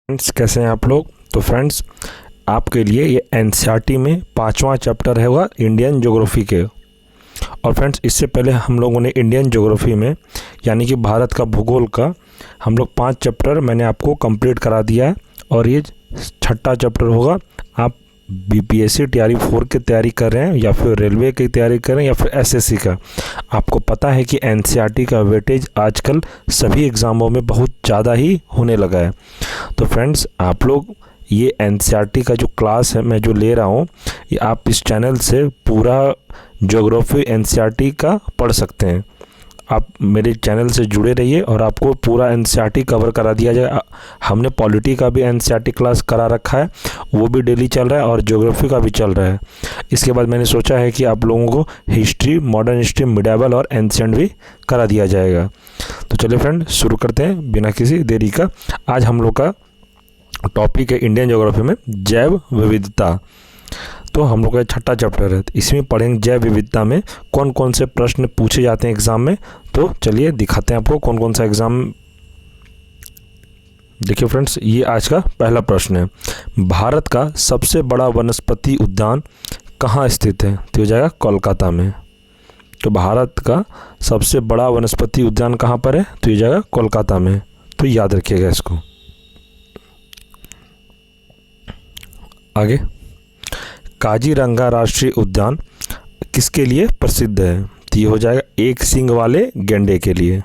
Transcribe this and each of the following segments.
Friends, कैसे हैं आप लोग। तो फ्रेंड्स, आपके लिए ये एनसीईआरटी में 5वां चैप्टर है हुआ इंडियन ज्योग्राफी के। और फ्रेंड्स, इससे पहले हम लोगों ने इंडियन ज्योग्राफी में यानी कि भारत का भूगोल का हम लोग 5 चैप्टर मैंने आपको कंप्लीट करा दिया है। और ये 6ठा चैप्टर होगा। आप बीपीएससी टीआरई 4 की तैयारी कर रहे हैं या फिर रेलवे की तैयारी कर रहे हैं या फिर एसएससी का, आपको पता है कि एनसीईआरटी का वेटेज आजकल सभी एग्ज़ामों में बहुत ज़्यादा ही होने लगा है। तो फ्रेंड्स, आप लोग ये एनसीईआरटी का जो क्लास है मैं जो ले रहा हूँ, ये आप इस चैनल से पूरा ज्योग्राफी एनसीईआरटी का पढ़ सकते हैं। आप मेरे चैनल से जुड़े रहिए और आपको पूरा एनसीईआरटी कवर करा दिया जाएगा। हमने पॉलिटी का भी एनसीईआरटी क्लास करा रखा है, वो भी डेली चल रहा है, और ज्योग्राफी का भी चल रहा है। इसके बाद मैंने सोचा है कि आप लोगों को हिस्ट्री, मॉडर्न हिस्ट्री, मिडिवल और एंशिएंट भी करा दिया जाएगा। तो चलिए फ्रेंड, शुरू करते हैं बिना किसी देरी का। आज हम लोग का टॉपिक है इंडियन ज्योग्राफी में जैव विविधता। तो हम लोग का 6ठा चैप्टर है, इसमें पढ़ेंगे जैव विविधता में कौन कौन से प्रश्न पूछे जाते हैं एग्ज़ाम में। तो चलिए दिखाते हैं आपको कौन कौन सा एग्ज़ाम। देखिए फ्रेंड्स, ये आज का पहला प्रश्न है। भारत का सबसे बड़ा वनस्पति उद्यान कहाँ स्थित है? तो हो जाएगा कोलकाता में। तो भारत का सबसे बड़ा वनस्पति उद्यान कहाँ पर है? तो हो जाएगा कोलकाता में। तो याद रखिएगा इसको। आगे, काजीरंगा राष्ट्रीय उद्यान किसके लिए प्रसिद्ध है? तो ये हो जाएगा एक सींग वाले गैंडे के लिए।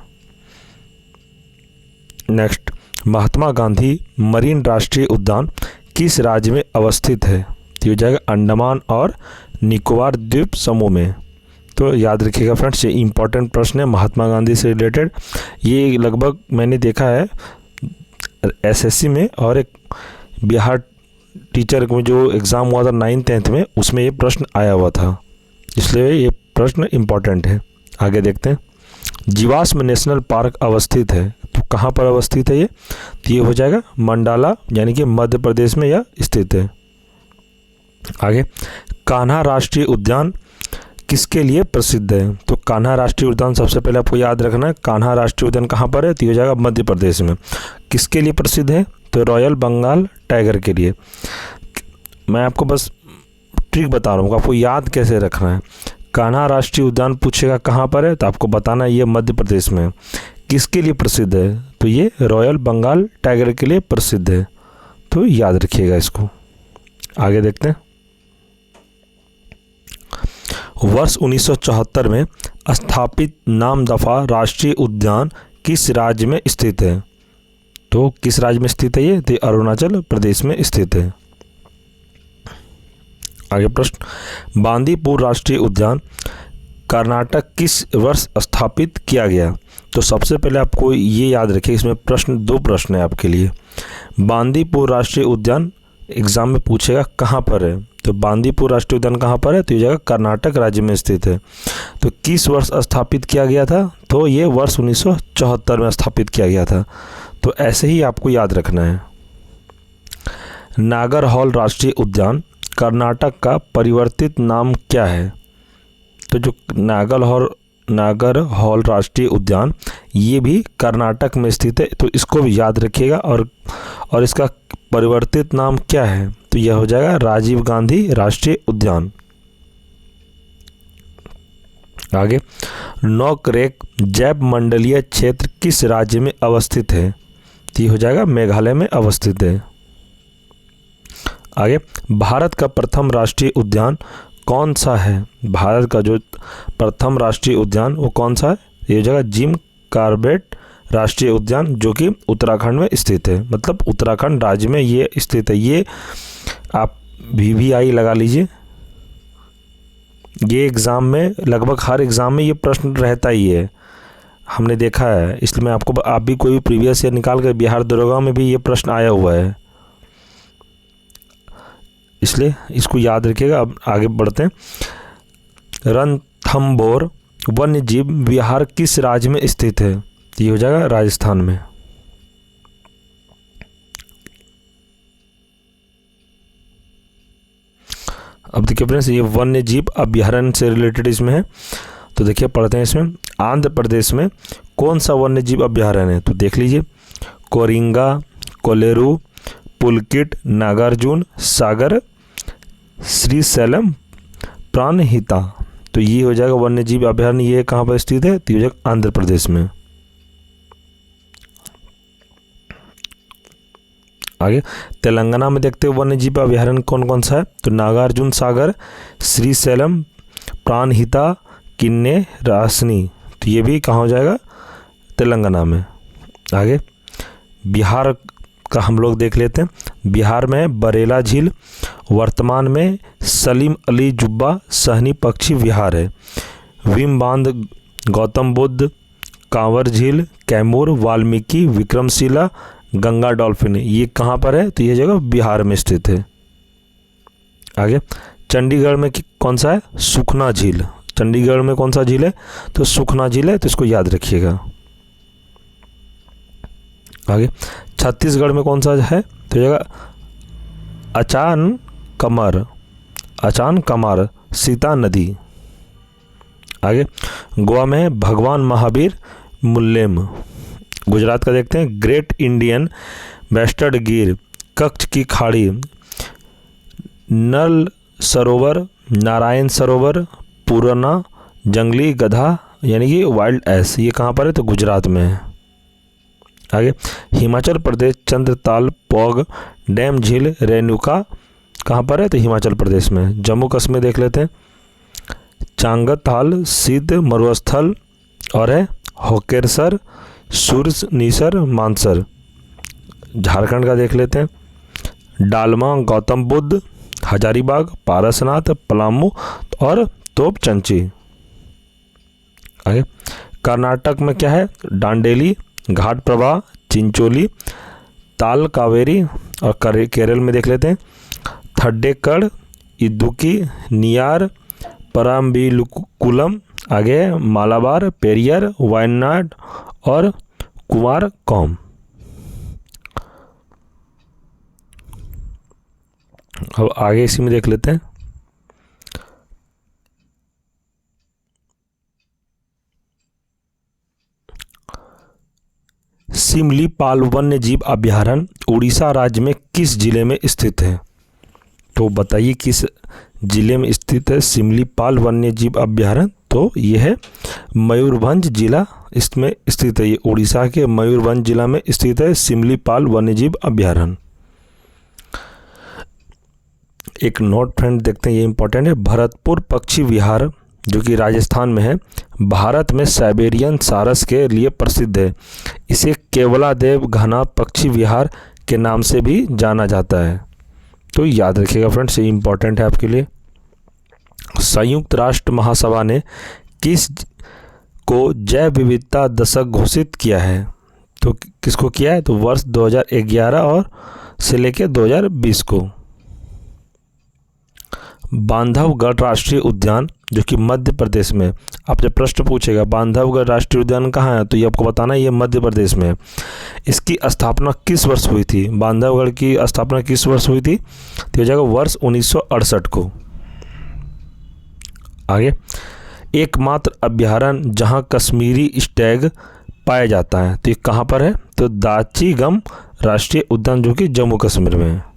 नेक्स्ट, महात्मा गांधी मरीन राष्ट्रीय उद्यान किस राज्य में अवस्थित है? तो ये हो जाएगा अंडमान और निकोबार द्वीप समूह में। तो याद रखिएगा फ्रेंड्स, ये इंपॉर्टेंट प्रश्न है महात्मा गांधी से रिलेटेड। ये लगभग मैंने देखा है एसएससी में और एक बिहार टीचर में जो एग्ज़ाम हुआ था 9th 10th में, उसमें ये प्रश्न आया हुआ था, इसलिए ये प्रश्न इम्पॉर्टेंट है। आगे देखते हैं। जीवाश्म नेशनल पार्क अवस्थित है, तो कहाँ पर अवस्थित है ये? तो ये हो जाएगा मंडाला यानी कि मध्य प्रदेश में यह स्थित है। आगे, कान्हा राष्ट्रीय उद्यान किसके लिए प्रसिद्ध है? तो कान्हा राष्ट्रीय उद्यान सबसे पहले आपको याद रखना है, कान्हा राष्ट्रीय उद्यान कहाँ पर है? तो ये हो जाएगा मध्य प्रदेश में। किसके लिए प्रसिद्ध है? तो रॉयल बंगाल टाइगर के लिए। मैं आपको बस ट्रिक बता रहा हूँ, आपको याद कैसे रखना है। कान्हा राष्ट्रीय उद्यान पूछेगा कहाँ पर है, तो आपको बताना है ये मध्य प्रदेश में। किसके लिए प्रसिद्ध है? तो ये रॉयल बंगाल टाइगर के लिए प्रसिद्ध है। तो याद रखिएगा इसको। आगे देखते हैं। वर्ष 1974 में स्थापित नामदफा राष्ट्रीय उद्यान किस राज्य में स्थित है? तो किस राज्य में स्थित है ये? तो अरुणाचल प्रदेश में स्थित है। आगे प्रश्न, बांदीपुर राष्ट्रीय उद्यान कर्नाटक किस वर्ष स्थापित किया गया? तो सबसे पहले आपको ये याद रखिए, इसमें दो प्रश्न है आपके लिए। बांदीपुर राष्ट्रीय उद्यान एग्जाम में पूछेगा कहाँ पर है, तो बांदीपुर राष्ट्रीय उद्यान कहाँ पर है? तो ये जगह कर्नाटक राज्य में स्थित है। तो किस वर्ष स्थापित किया गया था? तो ये वर्ष 1974 में स्थापित किया गया था। तो ऐसे ही आपको याद रखना है। नागरहौल राष्ट्रीय उद्यान कर्नाटक का परिवर्तित नाम क्या है? तो जो नागरहौल राष्ट्रीय उद्यान ये भी कर्नाटक में स्थित है, तो इसको भी याद रखिएगा। और इसका परिवर्तित नाम क्या है? तो यह हो जाएगा राजीव गांधी राष्ट्रीय उद्यान। आगे, नोकरेक जैव मंडलीय क्षेत्र किस राज्य में अवस्थित है? तो ये हो जाएगा मेघालय में अवस्थित है। आगे, भारत का प्रथम राष्ट्रीय उद्यान कौन सा है? भारत का जो प्रथम राष्ट्रीय उद्यान वो कौन सा है? ये हो जाएगा जिम कॉर्बेट राष्ट्रीय उद्यान, जो कि उत्तराखंड में स्थित है। मतलब उत्तराखंड राज्य में ये स्थित है। ये आप VVI लगा लीजिए। ये एग्ज़ाम में लगभग हर एग्ज़ाम में ये प्रश्न रहता ही है, हमने देखा है। इसलिए मैं आपको, आप भी कोई भी प्रीवियस ईयर निकाल कर, बिहार दरोगा में भी ये प्रश्न आया हुआ है, इसलिए इसको याद रखिएगा। अब आगे बढ़ते हैं। रणथंभौर वन्य जीव विहार किस राज्य में स्थित है? ये हो जाएगा राजस्थान में। अब देखिए फ्रेंड्स, ये वन्य जीव अभ्यारण्य से रिलेटेड इसमें है। तो देखिए पढ़ते हैं इसमें। आंध्र प्रदेश में कौन सा वन्य जीव अभ्यारण्य है? तो देख लीजिए, कोरिंगा, कोलेरू, पुलकिट, नागार्जुन सागर, श्रीशैलम, प्राणहिता। तो ये हो जाएगा वन्य जीव अभयारण्य, ये कहाँ पर स्थित है? तो ये हो जाएगा आंध्र प्रदेश में। आगे तेलंगाना में देखते हैं वन्य जीव अभयारण्य कौन कौन सा है? तो नागार्जुन सागर, श्रीशैलम, प्राणहिता, किन्ने रासनी। तो ये भी कहाँ हो जाएगा? तेलंगाना में। आगे बिहार का हम लोग देख लेते हैं। बिहार में बरेला झील, वर्तमान में सलीम अली जुब्बा सहनी पक्षी विहार है। विम बांध, गौतम बुद्ध, कांवर झील, कैमूर, वाल्मीकि, विक्रमशिला, गंगा डॉल्फिन, ये कहाँ पर है? तो ये जगह बिहार में स्थित है। आगे चंडीगढ़ में कौन सा है? सुखना झील। चंडीगढ़ में कौन सा झील है? तो सुखना झील है, तो इसको याद रखिएगा। आगे छत्तीसगढ़ में कौन सा है? तो जगह अचान कमर सीता नदी। आगे गोवा में भगवान महावीर मुल्लेम। गुजरात का देखते हैं, ग्रेट इंडियन वेस्टर्न गिर, कच्छ की खाड़ी, नल सरोवर, नारायण सरोवर, पुराना जंगली गधा यानी कि वाइल्ड एस, ये कहाँ पर है? तो गुजरात में है। आगे हिमाचल प्रदेश चंद्रताल पौग डैम झील रेणुका कहाँ पर है? तो हिमाचल प्रदेश में। जम्मू कश्मीर देख लेते हैं, चांगथाल, सिद्ध मरुस्थल और है होकेरसर, सुरनीसर, मानसर। झारखंड का देख लेते हैं, डालमा, गौतम बुद्ध, हजारीबाग, पारसनाथ, पलामू और तोपचंची। आगे कर्नाटक में क्या है? डांडेली, घाट प्रभा, चिंचोली, ताल कावेरी। और केरल में देख लेते हैं, थड्डेकड़, इदुक्की, नियार, पराम्बिकुलम। आगे मालाबार, पेरियर, वायनाड और कुमारकोम। अब आगे इसी में देख लेते हैं, सिमलीपाल वन्य जीव अभयारण्य उड़ीसा राज्य में किस जिले में स्थित है? तो बताइए किस जिले में स्थित है सिमलीपाल वन्य जीव अभयारण्य? तो यह है मयूरभंज जिला इसमें स्थित है। ये उड़ीसा के मयूरभंज जिला में स्थित है सिमलीपाल वन्य जीव अभयारण्य। एक नोट फ्रेंड देखते हैं, ये इंपॉर्टेंट है। भरतपुर पक्षी विहार जो कि राजस्थान में है, भारत में साइबेरियन सारस के लिए प्रसिद्ध है। इसे केवलादेव घना पक्षी विहार के नाम से भी जाना जाता है। तो याद रखिएगा फ्रेंड्स, ये इंपॉर्टेंट है आपके लिए। संयुक्त राष्ट्र महासभा ने किस को जैव विविधता दशक घोषित किया है? तो किसको किया है? तो वर्ष 2011 और से लेकर 2020 को। बांधवगढ़ राष्ट्रीय उद्यान जो कि मध्य प्रदेश में, आपसे प्रश्न पूछेगा बांधवगढ़ राष्ट्रीय उद्यान कहाँ है, तो ये आपको बताना है ये मध्य प्रदेश में है। इसकी स्थापना किस वर्ष हुई थी? बांधवगढ़ की स्थापना किस वर्ष हुई थी? तो हो जाएगा वर्ष 1968 को। आगे एकमात्र अभयारण्य जहाँ कश्मीरी स्टैग पाया जाता है, तो ये कहाँ पर है? तो दाचीगम राष्ट्रीय उद्यान जो कि जम्मू कश्मीर में है।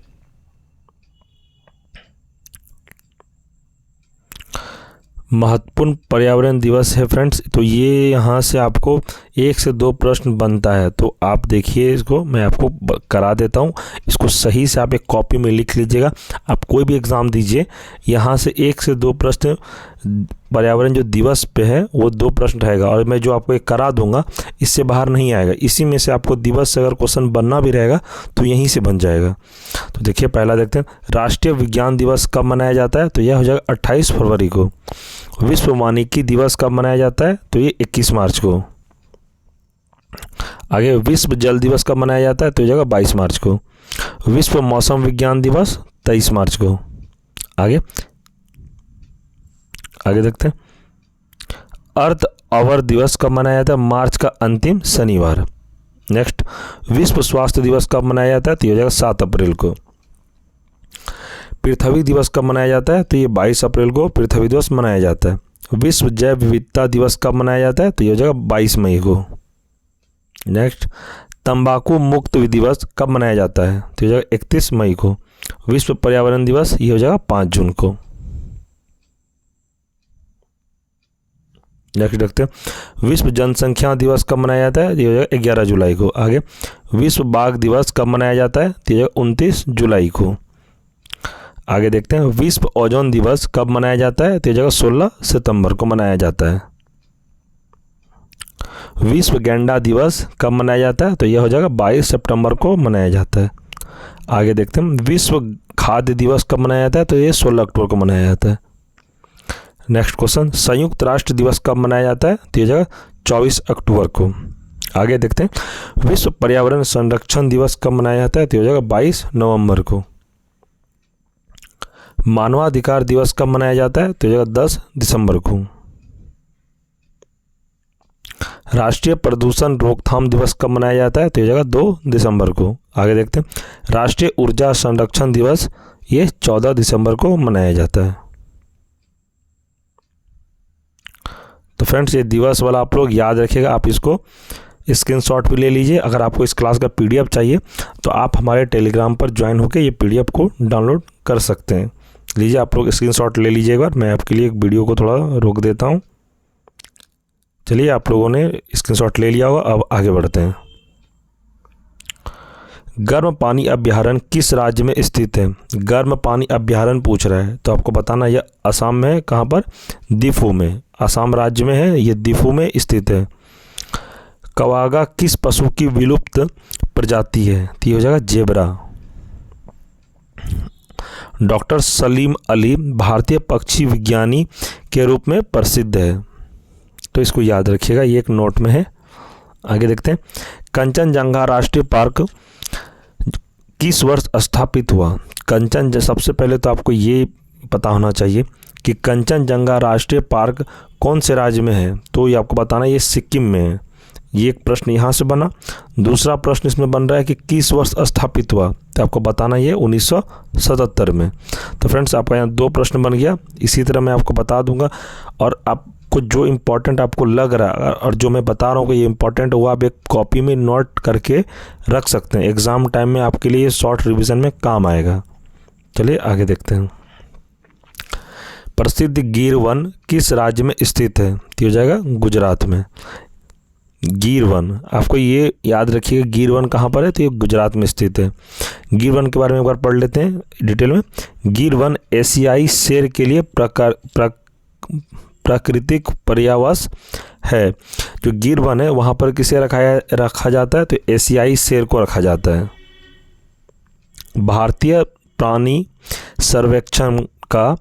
महत्वपूर्ण पर्यावरण दिवस है फ्रेंड्स, तो ये यहाँ से आपको 1 से 2 प्रश्न बनता है, तो आप देखिए इसको, मैं आपको करा देता हूँ। इसको सही से आप एक कॉपी में लिख लीजिएगा। आप कोई भी एग्ज़ाम दीजिए, यहाँ से 1 से 2 प्रश्न पर्यावरण जो दिवस पे है वो 2 प्रश्न रहेगा, और मैं जो आपको एक करा दूंगा इससे बाहर नहीं आएगा। इसी में से आपको दिवस से अगर क्वेश्चन बनना भी रहेगा तो यहीं से बन जाएगा। तो देखिए पहला देखते हैं, राष्ट्रीय विज्ञान दिवस कब मनाया जाता है? तो यह हो जाएगा 28 फरवरी को। विश्व वानिकी दिवस कब मनाया जाता है? तो ये 21 मार्च को। आगे विश्व जल दिवस कब मनाया जाता है? तो ये जाएगा 22 मार्च को। विश्व मौसम विज्ञान दिवस 23 मार्च को। आगे देखते हैं, अर्थ आवर दिवस कब मनाया जाता है? मार्च का अंतिम शनिवार। नेक्स्ट, विश्व स्वास्थ्य दिवस कब मनाया जाता है? तो ये हो जाएगा 7 अप्रैल को। पृथ्वी दिवस कब मनाया जाता है? तो ये 22 अप्रैल को पृथ्वी दिवस मनाया जाता है। विश्व जैव विविधता दिवस कब मनाया जाता है? तो ये हो जाएगा 22 मई को। नेक्स्ट, तंबाकू मुक्त दिवस कब मनाया जाता है? तो ये हो जाएगा 31 मई को। विश्व पर्यावरण दिवस ये हो जाएगा 5 जून को। नेक्स्ट देखते हैं, विश्व जनसंख्या दिवस कब मनाया जाता है? ये हो जाएगा 11 जुलाई को। आगे, विश्व बाघ दिवस कब मनाया जाता है? तो ये 29 जुलाई को। आगे देखते हैं, विश्व ओजोन दिवस कब मनाया जाता है? तो ये जगह 16 सितंबर को मनाया जाता है। विश्व गैंडा दिवस कब मनाया जाता है? तो यह हो जाएगा 22 सितंबर को मनाया जाता है। आगे देखते हैं, विश्व खाद्य दिवस कब मनाया जाता है? तो ये 16 अक्टूबर को मनाया जाता है। नेक्स्ट क्वेश्चन, संयुक्त राष्ट्र दिवस कब मनाया जाता है? तो यह जगह 24 अक्टूबर को। आगे देखते हैं, विश्व पर्यावरण संरक्षण दिवस कब मनाया जाता है? तो यह जगह 22 नवंबर को। मानवाधिकार दिवस कब मनाया जाता है? तो यह जगह 10 दिसंबर को। राष्ट्रीय प्रदूषण रोकथाम दिवस कब मनाया जाता है? तो यह जगह 2 दिसंबर को। आगे देखते हैं, राष्ट्रीय ऊर्जा संरक्षण दिवस ये 14 दिसंबर को मनाया जाता है। तो फ्रेंड्स, ये दिवस वाला आप लोग याद रखिएगा, आप इसको स्क्रीनशॉट भी ले लीजिए। अगर आपको इस क्लास का पीडीएफ चाहिए तो आप हमारे टेलीग्राम पर ज्वाइन होकर ये पीडीएफ को डाउनलोड कर सकते हैं। लीजिए, आप लोग स्क्रीनशॉट ले लीजिए एक बार। मैं आपके लिए एक वीडियो को थोड़ा रोक देता हूँ। चलिए, आप लोगों ने स्क्रीनशॉट ले लिया होगा। अब आगे बढ़ते हैं। गर्म पानी अभ्यारण्य किस राज्य में स्थित है? गर्म पानी अभ्यारण्य पूछ रहा है तो आपको बताना यह असम में है। कहाँ पर? दीफू में। असम राज्य में है, ये दीफू में स्थित है। कवागा किस पशु की विलुप्त प्रजाति है? तो ये हो जाएगा जेबरा। डॉक्टर सलीम अली भारतीय पक्षी विज्ञानी के रूप में प्रसिद्ध है, तो इसको याद रखिएगा, ये एक नोट में है। आगे देखते हैं, कंचनजंगा राष्ट्रीय पार्क किस वर्ष स्थापित हुआ? सबसे पहले तो आपको ये पता होना चाहिए कि कंचनजंगा राष्ट्रीय पार्क कौन से राज्य में है। तो ये आपको बताना, ये सिक्किम में है। ये एक प्रश्न यहाँ से बना। दूसरा प्रश्न इसमें बन रहा है कि किस वर्ष स्थापित हुआ, तो आपको बताना ये 1977 में। तो फ्रेंड्स, आपका यहाँ 2 प्रश्न बन गया। इसी तरह मैं आपको बता दूंगा, और आपको जो इम्पोर्टेंट आपको लग रहा है और जो मैं बता रहा हूँ कि ये इम्पोर्टेंट हुआ, आप एक कॉपी में नोट करके रख सकते हैं। एग्ज़ाम टाइम में आपके लिए शॉर्ट रिविज़न में काम आएगा। चलिए आगे देखते हैं। प्रसिद्ध गिर वन किस राज्य में स्थित है? तो हो जाएगा गुजरात में। गिर वन, आपको ये याद रखिएगा, गिर वन कहाँ पर है? तो ये गुजरात में स्थित है। गिर वन के बारे में एक बार पढ़ लेते हैं डिटेल में। गिर वन एशियाई शेर के लिए प्राकृतिक पर्यावास है। जो गिर वन है वहाँ पर किसे रखा जाता है? तो एशियाई शेर को रखा जाता है। भारतीय प्राणी सर्वेक्षण का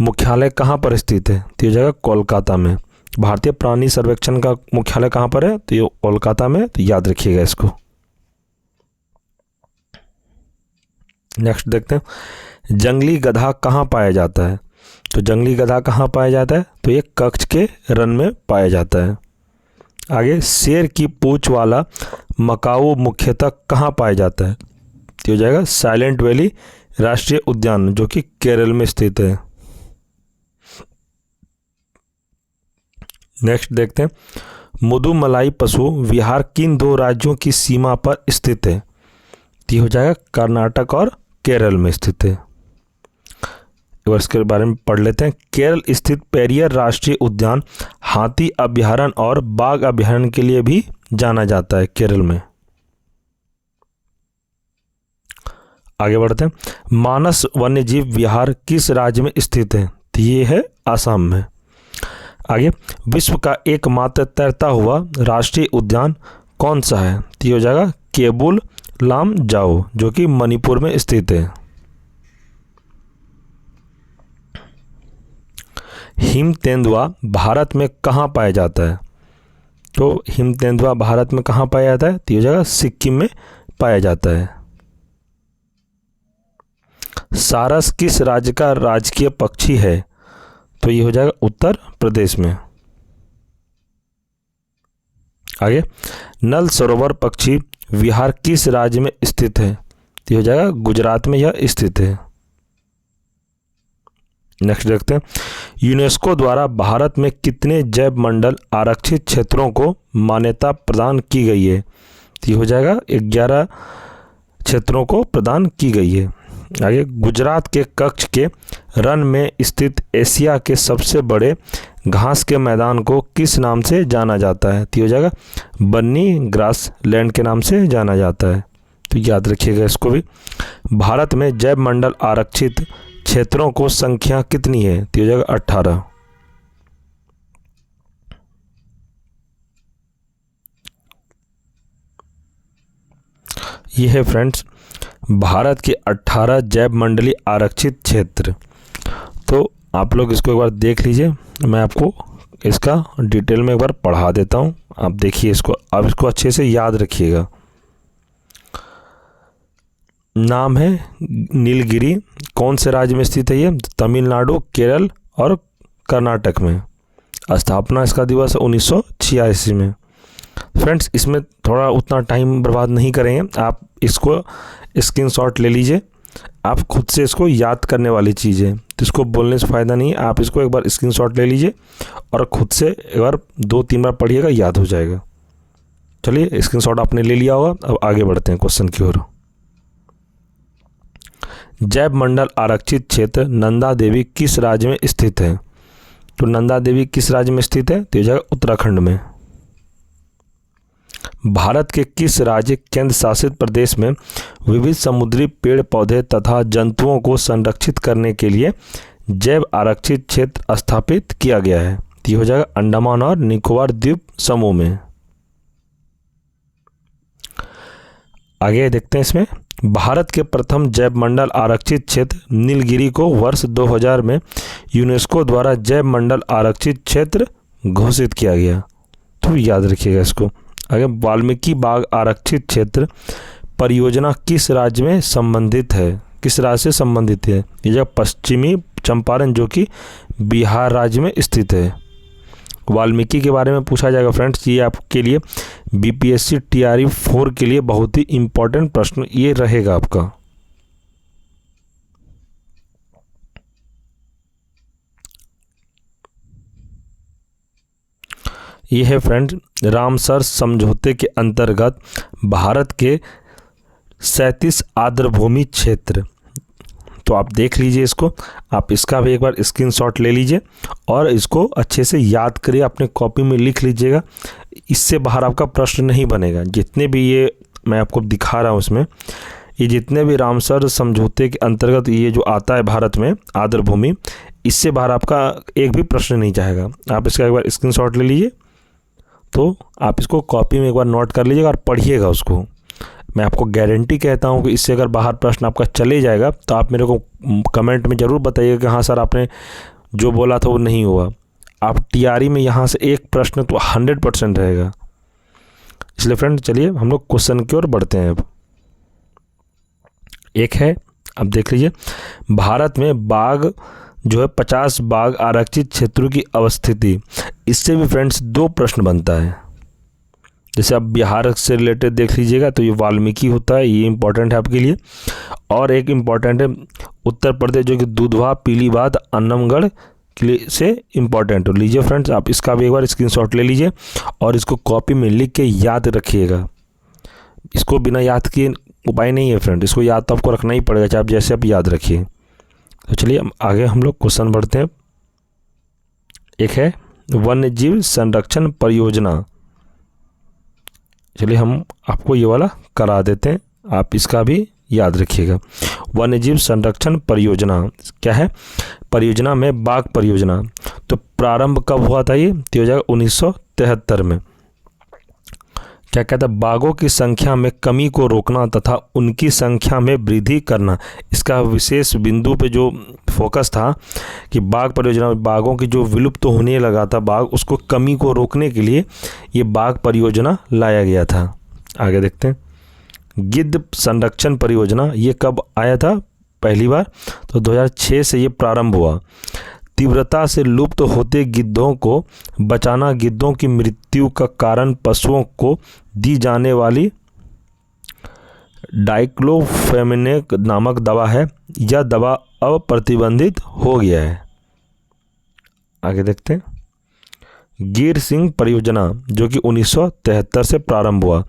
मुख्यालय कहाँ पर स्थित है? तो ये जगह कोलकाता में। भारतीय प्राणी सर्वेक्षण का मुख्यालय कहाँ पर है? तो ये कोलकाता में। तो याद रखिएगा इसको। नेक्स्ट देखते हैं, जंगली गधा कहाँ पाया जाता है? तो जंगली गधा कहाँ पाया जाता है? तो ये कच्छ के रण में पाया जाता है। आगे, शेर की पूंछ वाला मकाऊ मुख्यतः कहाँ पाया जाता है? तो हो जाएगा साइलेंट वैली राष्ट्रीय उद्यान, जो कि केरल में स्थित है। नेक्स्ट देखते हैं, मुदुमलाई पशु विहार किन 2 राज्यों की सीमा पर स्थित है? तो हो जाएगा कर्नाटक और केरल में स्थित है। एक बार इसके बारे में पढ़ लेते हैं। केरल स्थित पेरियर राष्ट्रीय उद्यान हाथी अभयारण्य और बाघ अभयारण्य के लिए भी जाना जाता है केरल में। आगे बढ़ते हैं, मानस वन्यजीव विहार किस राज्य में स्थित है? तो ये है असम में। आगे, विश्व का एकमात्र तैरता हुआ राष्ट्रीय उद्यान कौन सा है? तो ये हो जाएगा केबुल लामजाओ, जो कि मणिपुर में स्थित है। हिम तेंदुआ भारत में कहाँ पाया जाता है? तो हिम तेंदुआ भारत में कहाँ पाया जाता है? तो ये हो जाएगा सिक्किम में पाया जाता है। सारस किस राज्य का राजकीय पक्षी है? तो ये हो जाएगा उत्तर प्रदेश में। आगे, नल सरोवर पक्षी विहार किस राज्य में स्थित है? तो ये हो जाएगा गुजरात में यह स्थित है। नेक्स्ट देखते हैं, यूनेस्को द्वारा भारत में कितने जैव मंडल आरक्षित क्षेत्रों को मान्यता प्रदान की गई है? तो ये हो जाएगा 11 क्षेत्रों को प्रदान की गई है। आगे, गुजरात के कच्छ के रन में स्थित एशिया के सबसे बड़े घास के मैदान को किस नाम से जाना जाता है? तो हो जाएगा बन्नी ग्रास लैंड के नाम से जाना जाता है, तो याद रखिएगा इसको भी। भारत में जैव मंडल आरक्षित क्षेत्रों को संख्या कितनी है? तो हो जाएगा 18। ये है फ्रेंड्स भारत के 18 जैव मंडलीय आरक्षित क्षेत्र। तो आप लोग इसको एक बार देख लीजिए, मैं आपको इसका डिटेल में एक बार पढ़ा देता हूँ, आप देखिए इसको, आप इसको अच्छे से याद रखिएगा। नाम है नीलगिरी, कौन से राज्य में स्थित है ये? तमिलनाडु, केरल और कर्नाटक में। स्थापना इसका दिवस 1986 में। फ्रेंड्स इसमें थोड़ा उतना टाइम बर्बाद नहीं करेंगे, आप इसको स्क्रीनशॉट ले लीजिए, आप खुद से इसको याद करने वाली चीज़ है, तो इसको बोलने से फ़ायदा नहीं है, आप इसको एक बार स्क्रीनशॉट ले लीजिए और ख़ुद से एक बार 2-3 बार पढ़िएगा, याद हो जाएगा। चलिए स्क्रीनशॉट आपने ले लिया होगा, अब आगे बढ़ते हैं क्वेश्चन की ओर। जैव मंडल आरक्षित क्षेत्र नंदा देवी किस राज्य में स्थित है? तो नंदा देवी किस राज्य में स्थित है? तो ये जगह उत्तराखंड में। भारत के किस राज्य केंद्र शासित प्रदेश में विविध समुद्री पेड़ पौधे तथा जंतुओं को संरक्षित करने के लिए जैव आरक्षित क्षेत्र स्थापित किया गया है? तो ये हो जाएगा अंडमान और निकोबार द्वीप समूह में। आगे देखते हैं इसमें, भारत के प्रथम जैव मंडल आरक्षित क्षेत्र नीलगिरी को वर्ष 2000 में यूनेस्को द्वारा जैव मंडल आरक्षित क्षेत्र घोषित किया गया, तो याद रखिएगा इसको। आगे, वाल्मीकि बाग आरक्षित क्षेत्र परियोजना किस राज्य में संबंधित है? किस राज्य से संबंधित है? ये जगह पश्चिमी चंपारण जो कि बिहार राज्य में स्थित है। वाल्मीकि के बारे में पूछा जाएगा फ्रेंड्स, ये आपके लिए बीपीएससी टीआरई 4 के लिए बहुत ही इम्पोर्टेंट प्रश्न ये रहेगा आपका। ये है फ्रेंड्स रामसर समझौते के अंतर्गत भारत के 37 आर्द्रभूमि क्षेत्र। तो आप देख लीजिए इसको, आप इसका भी एक बार स्क्रीनशॉट ले लीजिए और इसको अच्छे से याद करिए, अपने कॉपी में लिख लीजिएगा, इससे बाहर आपका प्रश्न नहीं बनेगा। जितने भी ये मैं आपको दिखा रहा हूँ इसमें, ये जितने भी रामसर समझौते के अंतर्गत ये जो आता है भारत में आर्द्रभूमि, इससे बाहर आपका एक भी प्रश्न नहीं जाएगा। आप इसका एक बार स्क्रीनशॉट ले लीजिए, तो आप इसको कॉपी में एक बार नोट कर लीजिएगा और पढ़िएगा उसको। मैं आपको गारंटी कहता हूं कि इससे अगर बाहर प्रश्न आपका चले जाएगा तो आप मेरे को कमेंट में ज़रूर बताइएगा कि हाँ सर आपने जो बोला था वो नहीं हुआ। आप टीआरई में यहाँ से एक प्रश्न तो 100% रहेगा। इसलिए फ्रेंड चलिए हम लोग क्वेश्चन की ओर बढ़ते हैं। अब एक है, अब देख लीजिए, भारत में बाघ जो है 50 बाघ आरक्षित क्षेत्रों की अवस्थिति, इससे भी फ्रेंड्स 2 प्रश्न बनता है। जैसे आप बिहार से रिलेटेड देख लीजिएगा तो ये वाल्मीकि होता है, ये इंपॉर्टेंट है आपके लिए। और एक इम्पॉर्टेंट है उत्तर प्रदेश जो कि दुधवा, पीलीभीत, अन्नमगढ़ के लिए से इम्पॉर्टेंट हो। लीजिए फ्रेंड्स आप इसका भी एक बार स्क्रीनशॉट ले लीजिए और इसको कॉपी में लिख के याद रखिएगा। इसको बिना याद किए उपाय नहीं है फ्रेंड, इसको याद तो आपको रखना ही पड़ेगा, चाहे आप जैसे आप याद रखिए। तो चलिए आगे हम लोग क्वेश्चन बढ़ते हैं। एक है वन्य जीव संरक्षण परियोजना, चलिए हम आपको ये वाला करा देते हैं, आप इसका भी याद रखिएगा। वन्यजीव संरक्षण परियोजना क्या है? परियोजना में बाघ परियोजना, तो प्रारंभ कब हुआ था ये? तो हो जाएगा 1973 में। क्या कहता है? बाघों की संख्या में कमी को रोकना तथा उनकी संख्या में वृद्धि करना, इसका विशेष बिंदु पे जो फोकस था कि बाघ परियोजना में बाघों की जो विलुप्त होने लगा था बाघ, उसको कमी को रोकने के लिए ये बाघ परियोजना लाया गया था। आगे देखते हैं, गिद्ध संरक्षण परियोजना, ये कब आया था पहली बार? तो 2006 से ये प्रारंभ हुआ। तीव्रता से लुप्त होते गिद्धों को बचाना गिद्धों की मृत्यु का कारण पशुओं को दी जाने वाली डाइक्लोफेनेक नामक दवा है। यह दवा अब प्रतिबंधित हो गया है। आगे देखते हैं, गिर सिंह परियोजना जो कि 1973 से प्रारंभ हुआ।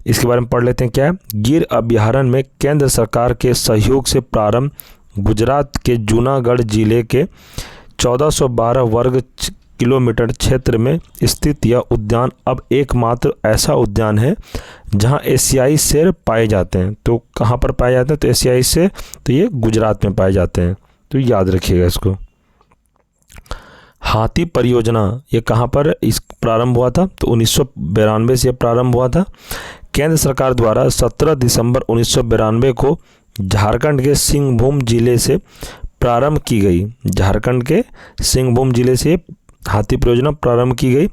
इसके बारे में पढ़ लेते हैं। क्या है? गिर अभयारण्य में केंद्र सरकार के सहयोग से प्रारंभ गुजरात के जूनागढ़ जिले के 1412 वर्ग किलोमीटर क्षेत्र में स्थित यह उद्यान अब एकमात्र ऐसा उद्यान है जहां एशियाई शेर पाए जाते हैं। तो कहां पर पाए जाते हैं? तो एशियाई शेर तो ये गुजरात में पाए जाते हैं, तो याद रखिएगा इसको। हाथी परियोजना ये कहां पर इस प्रारंभ हुआ था? तो 1992 से प्रारंभ हुआ था। केंद्र सरकार द्वारा 17 दिसंबर 1992 को झारखंड के सिंहभूम जिले से प्रारंभ की गई। झारखंड के सिंहभूम जिले से हाथी परियोजना प्रारंभ की गई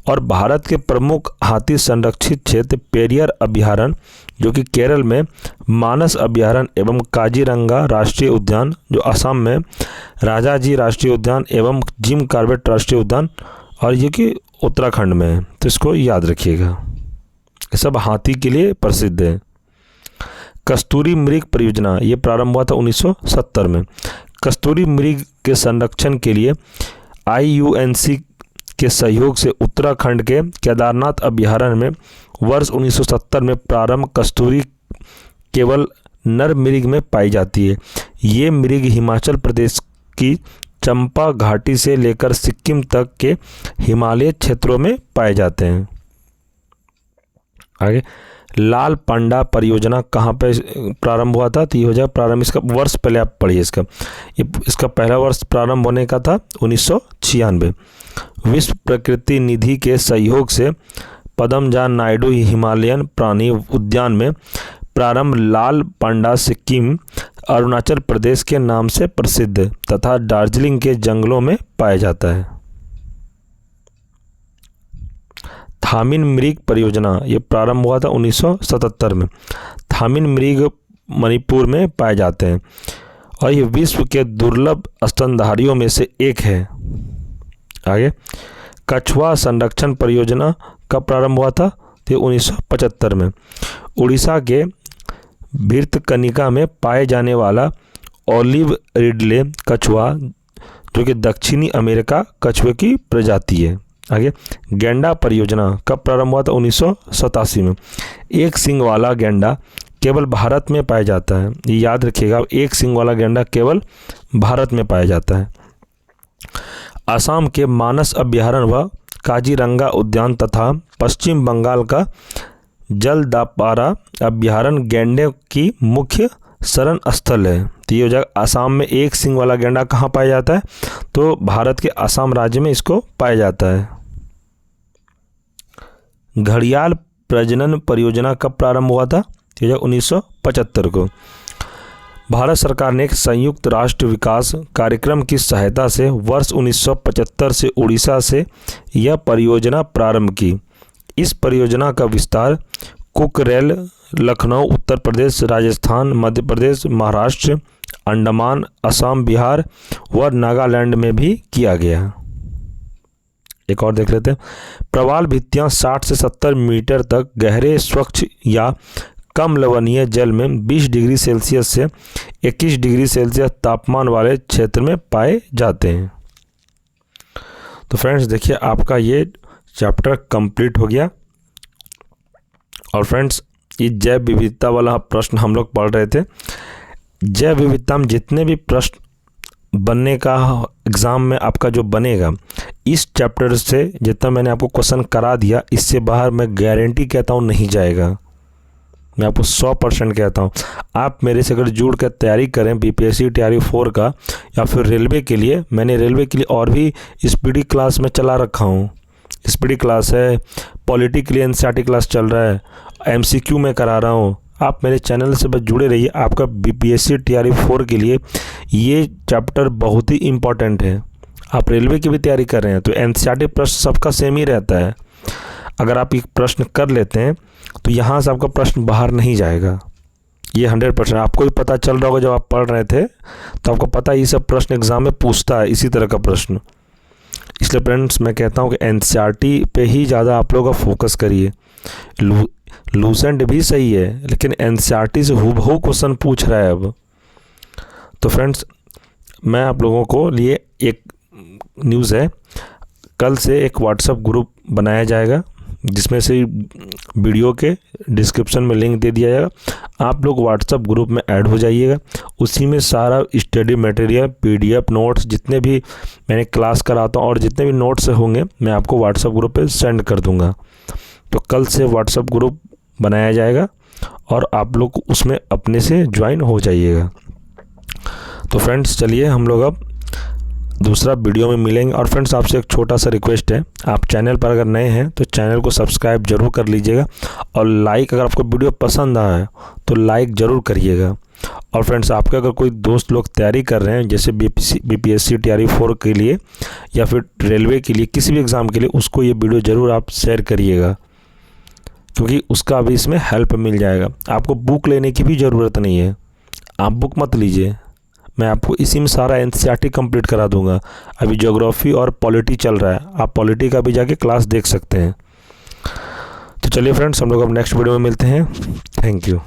और भारत के प्रमुख हाथी संरक्षित क्षेत्र पेरियार अभयारण्य जो कि केरल में, मानस अभयारण्य एवं काजीरंगा राष्ट्रीय उद्यान जो असम में, राजाजी राष्ट्रीय उद्यान एवं जिम कॉर्बेट राष्ट्रीय उद्यान और ये कि उत्तराखंड में है। तो इसको याद रखिएगा, ये सब हाथी के लिए प्रसिद्ध है। कस्तूरी मृग परियोजना ये प्रारंभ हुआ था 1970 में। कस्तूरी मृग के संरक्षण के लिए IUNC के सहयोग से उत्तराखंड के केदारनाथ अभयारण्य में वर्ष 1970 में प्रारंभ कस्तूरी केवल नर मृग में पाई जाती है। ये मृग हिमाचल प्रदेश की चंपा घाटी से लेकर सिक्किम तक के हिमालय क्षेत्रों में पाए जाते हैं। आगे लाल पांडा परियोजना कहाँ पे प्रारंभ हुआ था? तो ये हो जाएगा प्रारंभ, इसका वर्ष पहले आप पढ़िए। इसका पहला वर्ष प्रारंभ होने का था 1996। विश्व प्रकृति निधि के सहयोग से पद्मजा नायडू हिमालयन प्राणी उद्यान में प्रारंभ लाल पांडा सिक्किम, अरुणाचल प्रदेश के नाम से प्रसिद्ध तथा दार्जिलिंग के जंगलों में पाया जाता है। थामिन मृग परियोजना ये प्रारंभ हुआ था 1977 में। थामिन मृग मणिपुर में पाए जाते हैं और ये विश्व के दुर्लभ स्तनधारियों में से एक है। आगे कछुआ संरक्षण परियोजना कब प्रारंभ हुआ था? तो 1975 में। उड़ीसा के भितरकनिका में पाए जाने वाला ओलिव रिडले कछुआ जो कि दक्षिणी अमेरिका कछुए की प्रजाति है। आगे गैंडा परियोजना कब प्रारंभ हुआ था? 1987 में। एक सींग वाला गैंडा केवल भारत में पाया जाता है, ये याद रखिएगा, एक सींग वाला गैंडा केवल भारत में पाया जाता है। असम के मानस अभयारण्य व काजीरंगा उद्यान तथा पश्चिम बंगाल का जलदापारा अभयारण्य गैंडे की मुख्य शरण स्थल है। तो ये हो जाएगा असम में एक सींग वाला गैंडा कहाँ पाया जाता है? तो भारत के असम राज्य में इसको पाया जाता है। घड़ियाल प्रजनन परियोजना कब प्रारंभ हुआ था? 1975 को। भारत सरकार ने एक संयुक्त राष्ट्र विकास कार्यक्रम की सहायता से वर्ष 1975 से उड़ीसा से यह परियोजना प्रारंभ की। इस परियोजना का विस्तार कुकरेल, लखनऊ, उत्तर प्रदेश, राजस्थान, मध्य प्रदेश, महाराष्ट्र, अंडमान, असम, बिहार व नागालैंड में भी किया गया। एक और देख लेते हैं। प्रवाल भित्तियां 60 से 70 मीटर तक गहरे स्वच्छ या कम लवणीय जल में 20 डिग्री सेल्सियस से 21 डिग्री सेल्सियस तापमान वाले क्षेत्र में पाए जाते हैं। तो फ्रेंड्स देखिए आपका ये चैप्टर कंप्लीट हो गया। और फ्रेंड्स ये जैव विविधता वाला प्रश्न हम लोग पढ़ रहे थे। जैव विविधता में जितने भी प्रश्न बनने का एग्ज़ाम में आपका जो बनेगा, इस चैप्टर से जितना मैंने आपको क्वेश्चन करा दिया, इससे बाहर मैं गारंटी कहता हूँ नहीं जाएगा। मैं आपको 100% कहता हूँ। आप मेरे से अगर जुड़ कर तैयारी करें BPSC TRE 4 का या फिर रेलवे के लिए, मैंने रेलवे के लिए और भी स्पीडी क्लास में चला रखा हूँ। स्पीडी क्लास है, पॉलिटी के लिए NCERT क्लास चल रहा है, MCQ में करा रहा हूँ। आप मेरे चैनल से बस जुड़े रहिए। आपका BPSC TRE 4 के लिए ये चैप्टर बहुत ही इम्पॉर्टेंट है। आप रेलवे की भी तैयारी कर रहे हैं तो NCERT प्रश्न सबका सेम ही रहता है। अगर आप एक प्रश्न कर लेते हैं तो यहाँ से आपका प्रश्न बाहर नहीं जाएगा, ये 100%। आपको भी पता चल रहा होगा जब आप पढ़ रहे थे तो आपको पता है ये सब प्रश्न एग्जाम में पूछता है इसी तरह का प्रश्न। इसलिए फ्रेंड्स मैं कहता हूँ कि NCERT पे ही ज़्यादा आप लोग फोकस करिए। लूसेंट भी सही है लेकिन NCERT से हूबहू क्वेश्चन पूछ रहा है अब। तो फ्रेंड्स मैं आप लोगों को लिए एक न्यूज़ है, कल से एक व्हाट्सएप ग्रुप बनाया जाएगा जिसमें से वीडियो के डिस्क्रिप्शन में लिंक दे दिया जाएगा। आप लोग व्हाट्सएप ग्रुप में ऐड हो जाइएगा, उसी में सारा स्टडी मटेरियल, PDF नोट्स, जितने भी मैंने क्लास कराता हूँ और जितने भी नोट्स होंगे मैं आपको व्हाट्सएप ग्रुप पे सेंड कर दूँगा। तो कल से व्हाट्सएप ग्रुप बनाया जाएगा और आप लोग उसमें अपने से ज्वाइन हो जाइएगा। तो फ्रेंड्स चलिए हम लोग अब दूसरा वीडियो में मिलेंगे। और फ्रेंड्स आपसे एक छोटा सा रिक्वेस्ट है, आप चैनल पर अगर नए हैं तो चैनल को सब्सक्राइब जरूर कर लीजिएगा और लाइक, अगर आपको वीडियो पसंद आया है तो लाइक ज़रूर करिएगा। और फ्रेंड्स आपके अगर कोई दोस्त लोग तैयारी कर रहे हैं जैसे BPSC TRE 4 के लिए या फिर रेलवे के लिए, किसी भी एग्ज़ाम के लिए, उसको ये वीडियो ज़रूर आप शेयर करिएगा, क्योंकि उसका अभी इसमें हेल्प मिल जाएगा। आपको बुक लेने की भी ज़रूरत नहीं है, आप बुक मत लीजिए, मैं आपको इसी में सारा NCERT कंप्लीट करा दूंगा। अभी ज्योग्राफी और पॉलिटी चल रहा है, आप पॉलिटी का भी जाके क्लास देख सकते हैं। तो चलिए फ्रेंड्स हम लोग अब नेक्स्ट वीडियो में मिलते हैं। Thank you.